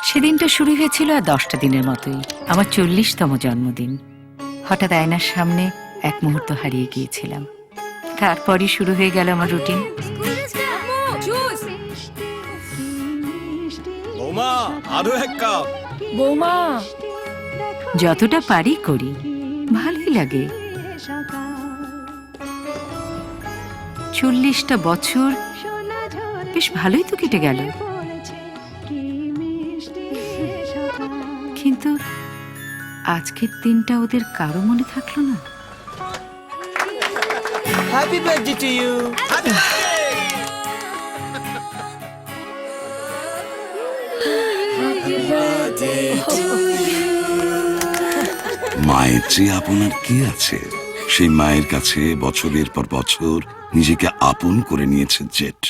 সেদিনটা শুরু হয়েছিল আর 10টা দিনের মতোই, আমার 40তম জন্মদিন। হঠাৎ আয়নার সামনে এক মুহূর্ত হারিয়ে গিয়েছিলাম। তারপরই শুরু হয়ে গেল আমার রুটিন। বৌমা, আরো এক কাপ। বৌমা, যতটা পারি করি, ভালোই লাগে। 40টা বছর বেশ ভালোই তো কেটে গেল, কিন্তু আজকের দিনটা ওদের কারো মনে থাকলো না। Happy birthday to you. মায়ের চেয়ে আপনার কি আছে? সেই মায়ের কাছে বছরের পর বছর নিজেকে আপন করে নিয়েছে জেট।